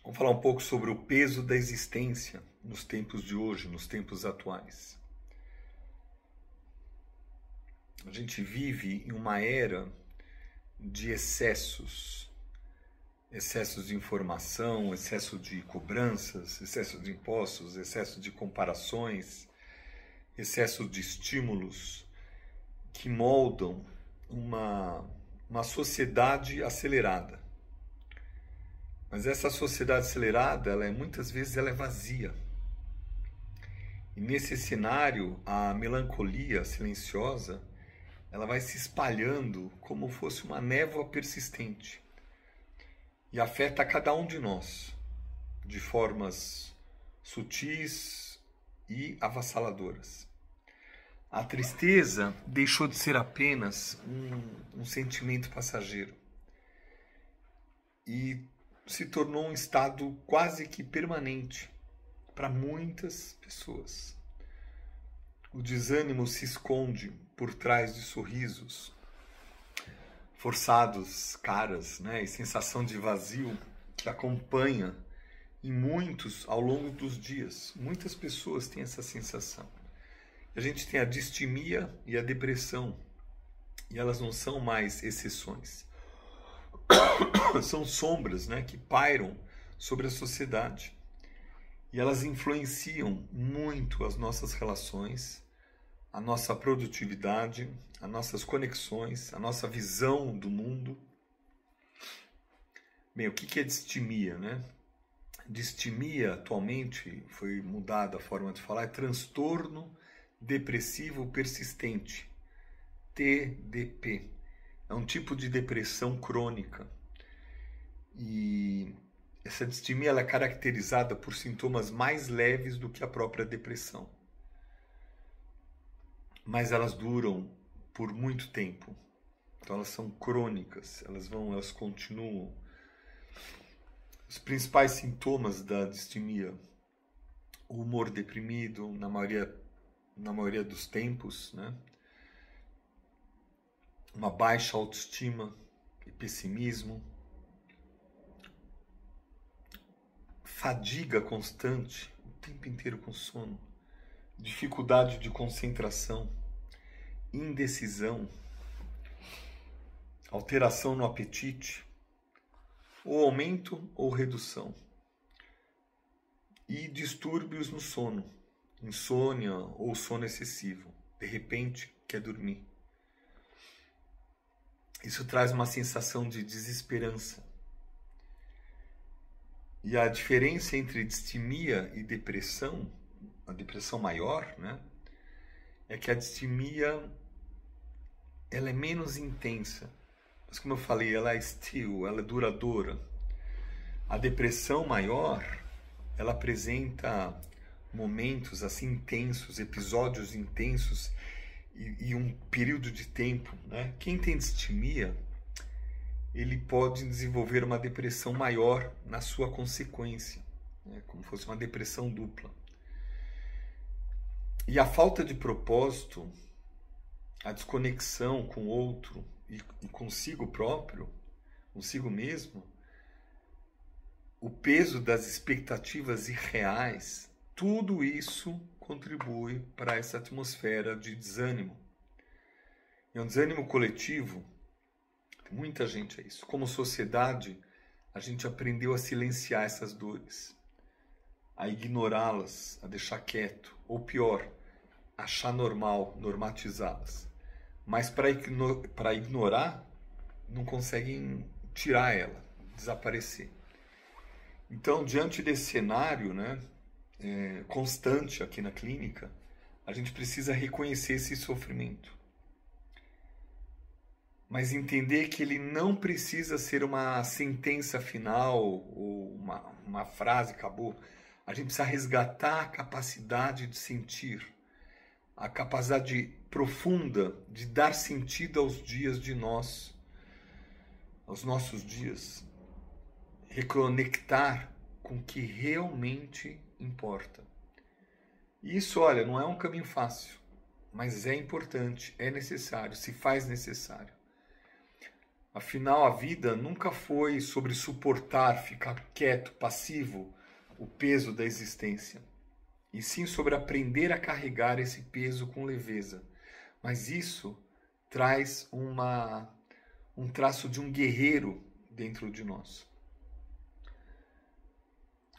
Vamos falar um pouco sobre o peso da existência nos tempos de hoje, nos tempos atuais. A gente vive em uma era de excessos de informação, excesso de cobranças, excesso de impostos, excesso de comparações, excesso de estímulos que moldam uma sociedade acelerada. Mas essa sociedade acelerada, muitas vezes ela é vazia. E nesse cenário, a melancolia silenciosa, ela vai se espalhando como fosse uma névoa persistente. E afeta cada um de nós, de formas sutis e avassaladoras. A tristeza deixou de ser apenas um sentimento passageiro. E se tornou um estado quase que permanente para muitas pessoas. O desânimo se esconde por trás de sorrisos forçados, caras, e sensação de vazio que acompanha em muitos ao longo dos dias. Muitas pessoas têm essa sensação. A gente tem a distimia e a depressão, e elas não são mais exceções. São sombras, que pairam sobre a sociedade. E elas influenciam muito as nossas relações, a nossa produtividade, as nossas conexões, a nossa visão do mundo. Bem, o que é distimia, Distimia, atualmente, foi mudada a forma de falar, é transtorno depressivo persistente, TDP. É um tipo de depressão crônica. E essa distimia ela é caracterizada por sintomas mais leves do que a própria depressão. Mas elas duram por muito tempo. Então elas são crônicas, elas continuam. Os principais sintomas da distimia: o humor deprimido, na maioria dos tempos, uma baixa autoestima e pessimismo, fadiga constante, o tempo inteiro com sono, dificuldade de concentração, indecisão, alteração no apetite, ou aumento ou redução, e distúrbios no sono, insônia ou sono excessivo, de repente quer dormir. Isso traz uma sensação de desesperança. E a diferença entre distimia e depressão, a depressão maior, é que a distimia ela é menos intensa. Mas como eu falei, ela é ela é duradoura. A depressão maior, ela apresenta momentos assim intensos, episódios intensos e um período de tempo. Quem tem distimia, ele pode desenvolver uma depressão maior na sua consequência, como se fosse uma depressão dupla. E a falta de propósito, a desconexão com o outro e consigo próprio, consigo mesmo, o peso das expectativas irreais, tudo isso contribui para essa atmosfera de desânimo. É um desânimo coletivo. Tem muita gente a isso. Como sociedade, a gente aprendeu a silenciar essas dores, a ignorá-las, a deixar quieto, ou pior, achar normal, normatizá-las. Mas para ignorar, não conseguem tirar ela, desaparecer. Então, diante desse cenário, constante aqui na clínica, a gente precisa reconhecer esse sofrimento. Mas entender que ele não precisa ser uma sentença final ou uma frase, acabou. A gente precisa resgatar a capacidade de sentir, a capacidade profunda de dar sentido aos dias de nós, aos nossos dias. Reconectar com o que realmente importa. E isso, olha, não é um caminho fácil, mas é importante, é necessário, se faz necessário. Afinal, a vida nunca foi sobre suportar, ficar quieto, passivo, o peso da existência, e sim sobre aprender a carregar esse peso com leveza. Mas isso traz um traço de um guerreiro dentro de nós.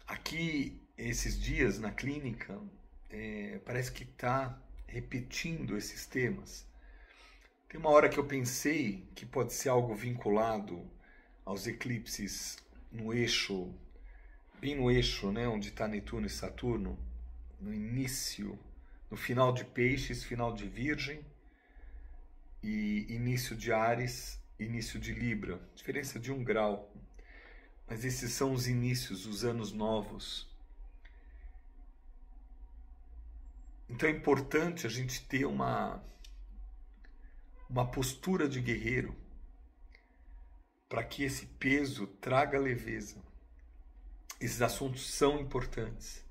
Aqui, esses dias na clínica, parece que está repetindo esses temas. Tem uma hora que eu pensei que pode ser algo vinculado aos eclipses no eixo, bem no eixo, né, onde está Netuno e Saturno, no início, no final de Peixes, final de Virgem, e início de Áries, início de Libra, diferença de 1 grau. Mas esses são os inícios, os anos novos. Então é importante a gente ter uma postura de guerreiro para que esse peso traga leveza. Esses assuntos são importantes.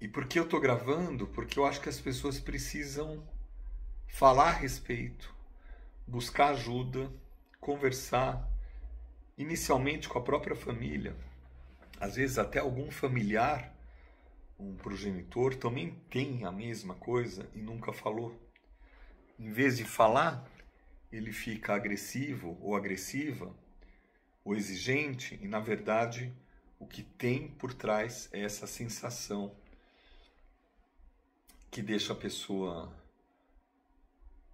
E por que eu estou gravando? Porque eu acho que as pessoas precisam falar a respeito, buscar ajuda, conversar, inicialmente com a própria família. Às vezes até algum familiar, um progenitor, também tem a mesma coisa e nunca falou. Em vez de falar, ele fica agressivo ou agressiva, ou exigente, e na verdade o que tem por trás é essa sensação que deixa a pessoa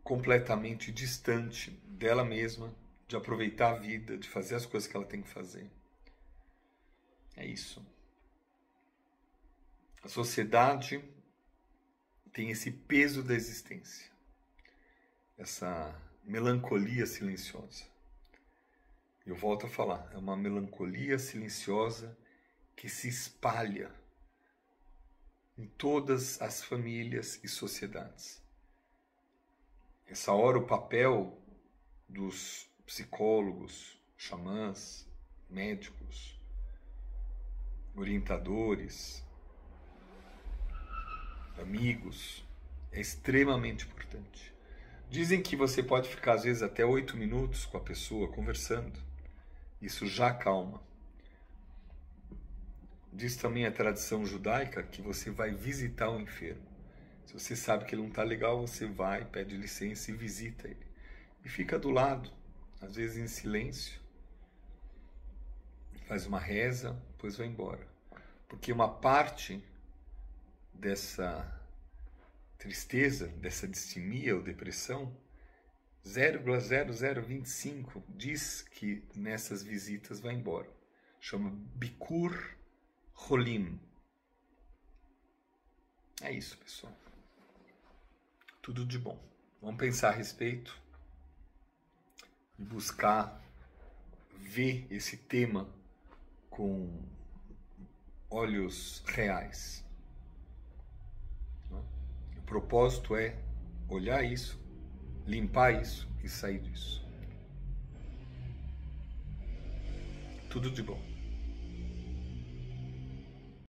completamente distante dela mesma, de aproveitar a vida, de fazer as coisas que ela tem que fazer. É isso. A sociedade tem esse peso da existência, essa melancolia silenciosa. Eu volto a falar, é uma melancolia silenciosa que se espalha em todas as famílias e sociedades. Essa hora o papel dos psicólogos, xamãs, médicos, orientadores, amigos, é extremamente importante. Dizem que você pode ficar às vezes até 8 minutos com a pessoa conversando. Isso já acalma. Diz também a tradição judaica que você vai visitar o enfermo. Se você sabe que ele não está legal, você vai, pede licença e visita ele. E fica do lado, às vezes em silêncio. Faz uma reza, depois vai embora. Porque uma parte dessa tristeza, dessa distimia ou depressão, 0,0025 diz que nessas visitas vai embora. Chama Bikur Holim. É isso, pessoal. Tudo de bom. Vamos pensar a respeito e buscar ver esse tema com olhos reais. O propósito é olhar isso, limpar isso e sair disso. Tudo de bom.